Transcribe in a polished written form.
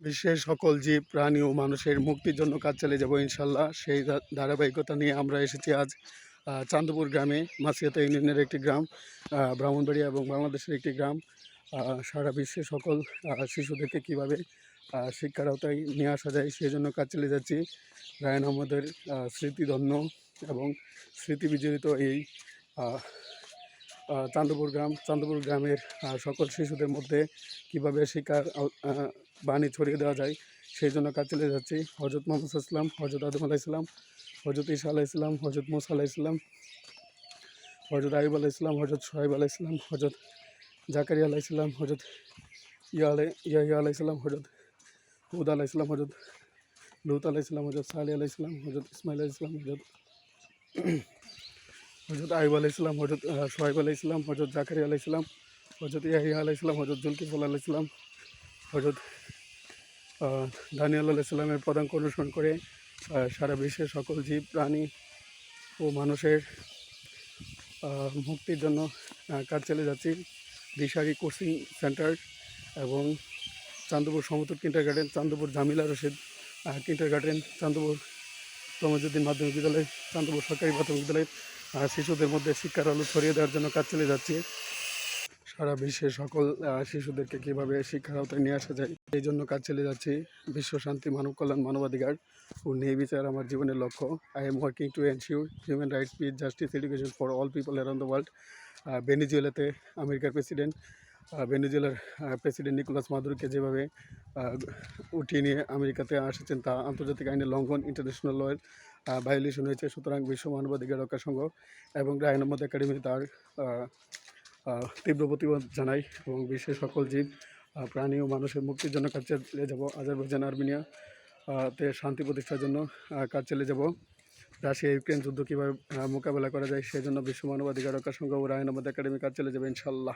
বিশ্বের সকল জীব প্রাণী ও মানুষের মুক্তির জন্য কাজ চালিয়ে যাব ইনশাল্লাহ। সেই ধারাবাহিকতা নিয়ে আমরা এসেছি আজ চান্দপুর গ্রামে। মাসিয়াতা ইউনিয়নের একটি গ্রাম, ব্রাহ্মণবাড়িয়া এবং বাংলাদেশের একটি গ্রাম। সারা বিশ্বের সকল শিশুদেরকে কীভাবে শিক্ষার আওতায় নিয়ে আসা যায় সেই জন্য কাজ চালিয়ে যাচ্ছি। রায়হান আহমেদের স্মৃতিধন্য এবং স্মৃতি বিজড়িত এই চান্দপুর গ্রামের সকল শিশুদের মধ্যে কীভাবে শিক্ষার বাণী ছড়িয়ে দেওয়া যায় সেই জন্য কাজ চালিয়ে যাচ্ছি। হজরত মোহাম্মদ ইসলাম, হজরত আদম আলাহ ইসলাম, হজরত ঈসা আলাহ ইসলাম, হজরত মুসা আলাহ ইসলাম, হজরত আইব আলাহ ইসলাম, হজরত সোহাইব আলাহ ইসলাম, হজরত জাকারিয়া আলাহ ইসলাম, হজরত ইয়াহিয়া আলাহ ইসলাম, হজরত হুদ আলাহ ইসলাম, হজরত লুত আলাহ ইসলাম, হজরত সালি আলাহ ইসলাম, হজরত ইসমাইল আলাহ ইসলাম, হজরত আইব আলাহ ইসলাম, হজরত সোহাইব আলাহ ইসলাম, হজরত জাকারিয়া আলাহ ইসলাম, হজরত ইয়াহিয়া আলাহ ইসলাম, হজরত জুলকিফল আলাহ ইসলাম, হজরত দানিয়াল আলাহ ইসলামের পদাঙ্ক অনুসরণ করে সারা বিশ্বের সকল জীব প্রাণী ও মানুষের মুক্তির জন্য কাজ চালিয়ে যাচ্ছি। দিশারি কোচিং সেন্টার এবং চান্দপুর সমতুল কিন্ডার গার্ডেন, চান্দপুর জামিলা রশিদ কিন্ডার গার্ডেন, চান্দপুর তমজুদ্দিন মাধ্যমিক বিদ্যালয়, চান্দপুর সরকারি প্রাথমিক বিদ্যালয়ের শিশুদের মধ্যে শিক্ষার আলো ছড়িয়ে দেওয়ার জন্য কাজ চালিয়ে যাচ্ছি। সারা বিশ্বের সকল শিশুদেরকে কীভাবে শিক্ষার আওতায় নিয়ে আসা যায় এই জন্য কাজ চালিয়ে যাচ্ছি। বিশ্ব শান্তি, মানব কল্যাণ, মানবাধিকার ও ন্যায় বিচার আমার জীবনের লক্ষ্য। I am working to ensure human rights, peace, justice, education for all people around the world. ভেনেজুয়েলাতে আমেরিকার ভেনেজুয়েলার প্রেসিডেন্ট নিকোলাস মাদুরোকে যেভাবে উঠিয়ে নিয়ে আমেরিকাতে এসেছেন তা আন্তর্জাতিক আইনের লঙ্ঘন, ইন্টারন্যাশনাল লয়ের ভায়োলেশন হয়েছে। সুতরাং বিশ্ব মানবাধিকার রক্ষা সংঘ এবং রায়হান আহমেদ একাডেমি তার তীব্র প্রতিবাদ জানাই এবং বিশ্বের সকল জীব প্রাণী ও মানুষের মুক্তির জন্য কাজ চালিয়ে যাব। আজারবাইজান, আর্মেনিয়াতে শান্তি প্রতিষ্ঠার জন্য কাজ চালিয়ে যাব। রাশিয়া ইউক্রেন যুদ্ধ কীভাবে মোকাবেলা করা যায় সেই জন্য বিশ্ব মানবাধিকার রক্ষা সংঘ ও রায়হান আহমেদ একাডেমি কাজ চালিয়ে যাবে ইনশাল্লাহ।